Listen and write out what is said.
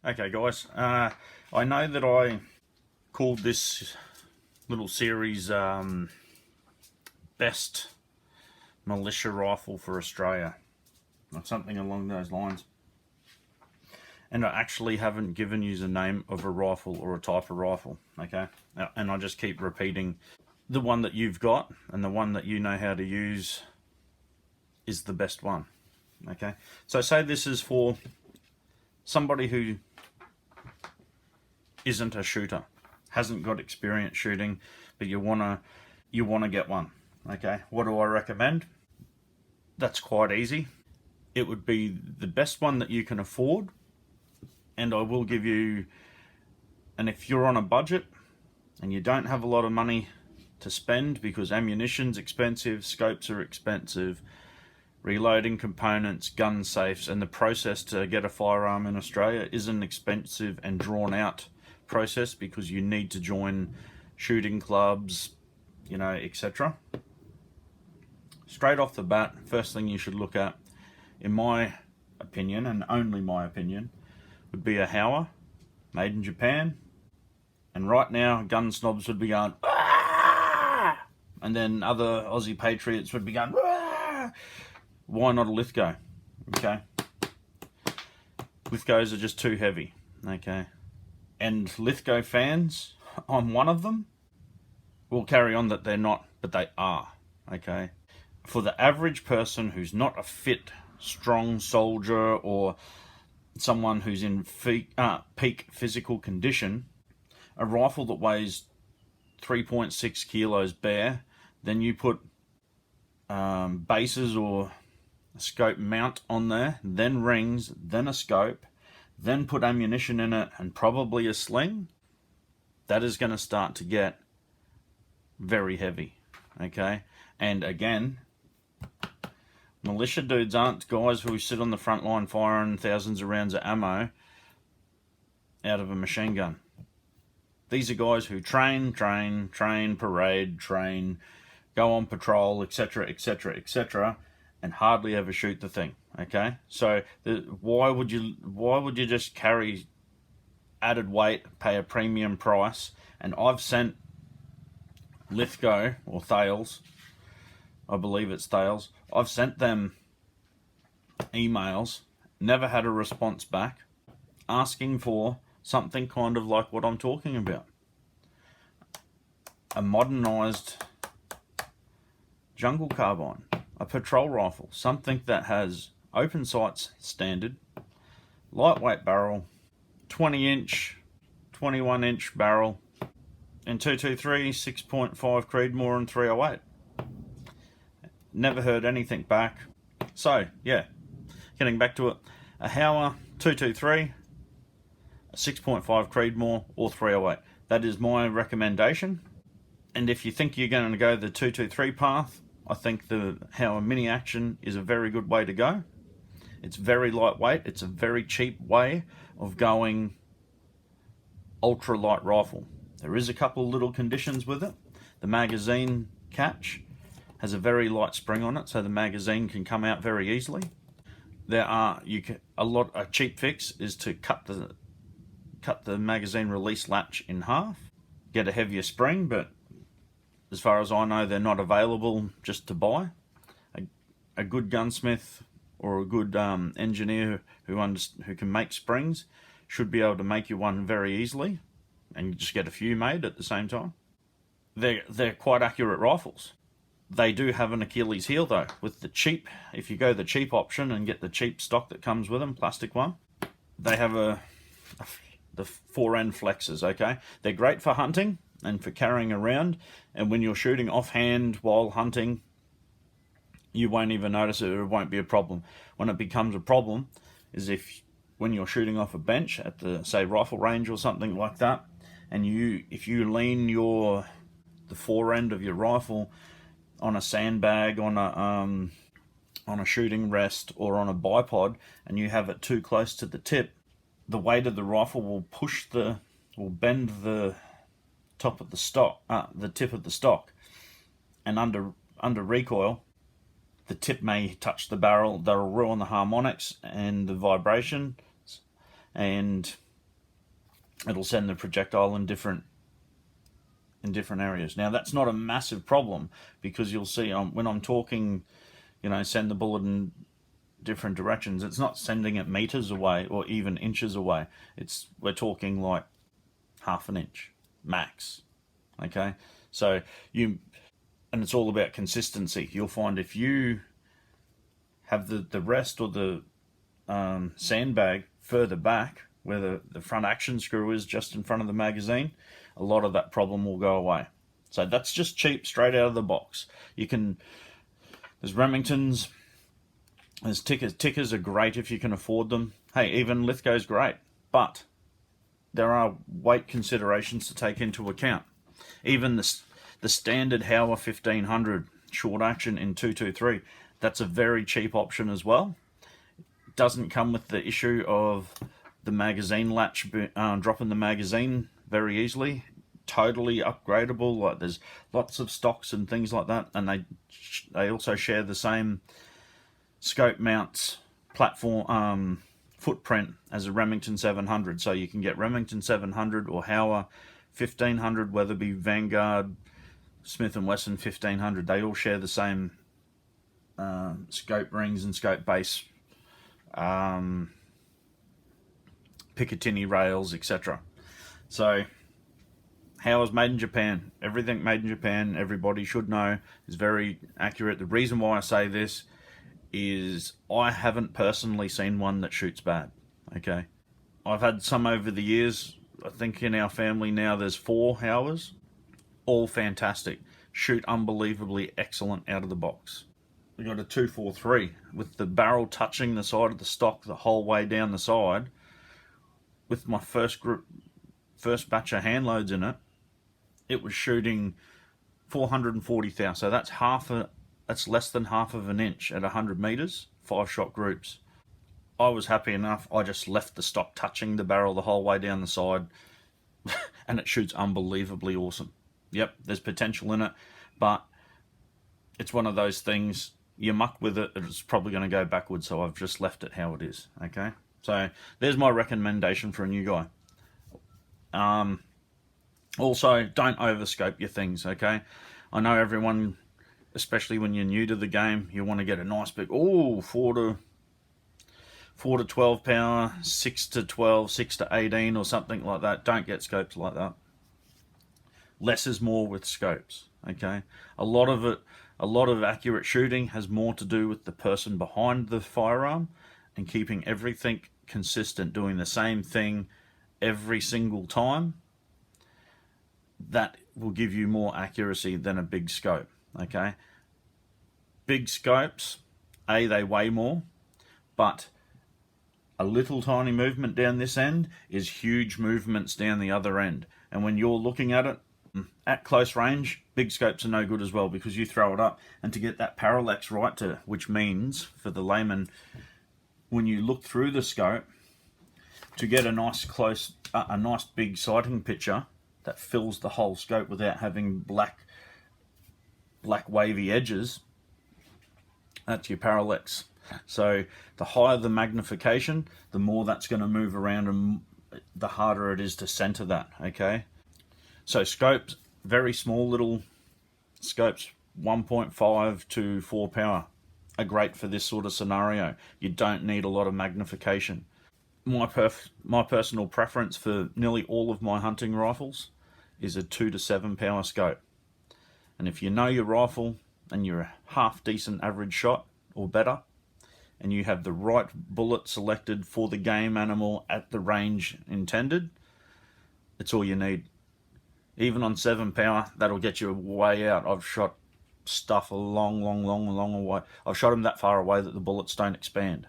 Okay guys, I know that I called this little series Best Militia Rifle for Australia, or something along those lines. And I actually haven't given you the name of a rifle or a type of rifle, okay? And I just keep repeating the one that you've got and the one that you know how to use is the best one, okay? So say this is for somebody who isn't a shooter, hasn't got experience shooting, but you wanna get one. Okay, what do I recommend? That's quite easy. It would be the best one that you can afford, and I will give you, and if you're on a budget and you don't have a lot of money to spend because ammunition's expensive, scopes are expensive, reloading components, gun safes, and the process to get a firearm in Australia is an expensive and drawn out process because you need to join shooting clubs, you know, etc. Straight off the bat, first thing you should look at, in my opinion, and only my opinion, would be a Hauer, made in Japan. And right now, gun snobs would be going, "Ah!" And then other Aussie patriots would be going, "Ah!" Why not a Lithgow? Okay, Lithgows are just too heavy. Okay, and Lithgow fans, I'm one of them, will carry on that they're not, but they are. Okay, for the average person who's not a fit, strong soldier or someone who's in peak physical condition, a rifle that weighs 3.6 kilos bare, then you put bases or a scope mount on there, then rings, then a scope, then put ammunition in it and probably a sling, that is going to start to get very heavy. Okay, and again, militia dudes aren't guys who sit on the front line firing thousands of rounds of ammo out of a machine gun. These are guys who train, parade, go on patrol, etc, etc, etc, and hardly ever shoot the thing. Okay, so why would you just carry added weight, pay a premium price? And I've sent Lithgow or Thales, I believe it's Thales, I've sent them emails, never had a response back, asking for something kind of like what I'm talking about. A modernized jungle carbine, a patrol rifle, something that has open sights standard, lightweight barrel, 20-inch, 21-inch barrel, and 223, 6.5 Creedmoor and 308. Never heard anything back. So, yeah, getting back to it, a Hauer 223, a 6.5 Creedmoor or 308. That is my recommendation. And if you think you're going to go the 223 path, I think the Hauer Mini Action is a very good way to go. It's very lightweight. It's a very cheap way of going ultra light rifle. There is a couple little conditions with it. The magazine catch has a very light spring on it, so the magazine can come out very easily. A cheap fix is to cut the magazine release latch in half, get a heavier spring, but as far as I know, they're not available just to buy. A good gunsmith or a good engineer who can make springs should be able to make you one very easily, and you just get a few made at the same time. They're quite accurate rifles. They do have an Achilles heel though. With the cheap, if you go the cheap option and get the cheap stock that comes with them, plastic one, they have the fore-end flexes. Okay, they're great for hunting and for carrying around, and when you're shooting offhand while hunting, you won't even notice it, or it won't be a problem. When it becomes a problem is when you're shooting off a bench at the, say, rifle range or something like that, and if you lean the fore end of your rifle on a sandbag, on a shooting rest, or on a bipod, and you have it too close to the tip, the weight of the rifle will bend the top of the stock, the tip of the stock, and under recoil, the tip may touch the barrel. That'll ruin the harmonics and the vibration, and it'll send the projectile in different areas. Now that's not a massive problem, because you'll see when I'm talking, send the bullet in different directions, it's not sending it meters away or even inches away. We're talking like half an inch max. Okay, so and it's all about consistency. You'll find if you have the rest or the sandbag further back, where the front action screw is just in front of the magazine, a lot of that problem will go away. So that's just cheap, straight out of the box. There's Remingtons, there's Tickers. Tickers are great if you can afford them. Hey, even Lithgow's great, but there are weight considerations to take into account. Even the standard Hauer 1500 short action in 223, that's a very cheap option as well. It doesn't come with the issue of the magazine latch dropping the magazine very easily. Totally upgradable. Like, there's lots of stocks and things like that, and they also share the same scope mounts platform footprint as a Remington 700. So you can get Remington 700 or Hauer 1500, Weatherby, Vanguard, Smith & Wesson 1500. They all share the same scope rings and scope base, Picatinny rails, etc. So Hauer's made in Japan. Everything made in Japan, everybody should know, is very accurate. The reason why I say this is I haven't personally seen one that shoots bad. Okay, I've had some over the years. I think in our family now there's 4 Hauers, all fantastic, shoot unbelievably excellent out of the box. We got a 243 with the barrel touching the side of the stock the whole way down the side. With my first batch of hand loads in it, it was shooting 440,000. So that's less than half of an inch at 100 meters, 5-shot groups. I was happy enough. I just left the stock touching the barrel the whole way down the side, and it shoots unbelievably awesome. Yep, there's potential in it, but it's one of those things, you muck with it, it's probably going to go backwards, so I've just left it how it is. Okay, so there's my recommendation for a new guy. Also, don't overscope your things. Okay, I know everyone, especially when you're new to the game, you want to get a nice big 4 to 12 power, 6 to 12, 6 to 18 or something like that. Don't get scopes like that. Less is more with scopes. Okay, a lot of accurate shooting has more to do with the person behind the firearm and keeping everything consistent, doing the same thing every single time. That will give you more accuracy than a big scope. Okay, big scopes, they weigh more, but a little tiny movement down this end is huge movements down the other end. And when you're looking at it at close range, big scopes are no good as well, because you throw it up, and to get that parallax right, which means for the layman, when you look through the scope, to get a nice big sighting picture that fills the whole scope without having black wavy edges, that's your parallax. So the higher the magnification, the more that's going to move around, and the harder it is to center that. Okay, so scopes, very small little scopes, 1.5 to 4 power, are great for this sort of scenario. You don't need a lot of magnification. My personal preference for nearly all of my hunting rifles is a 2 to 7 power scope. And if you know your rifle and you're a half decent average shot or better, and you have the right bullet selected for the game animal at the range intended, it's all you need. Even on 7 power, that'll get you way out. I've shot stuff a long way. I've shot them that far away that the bullets don't expand.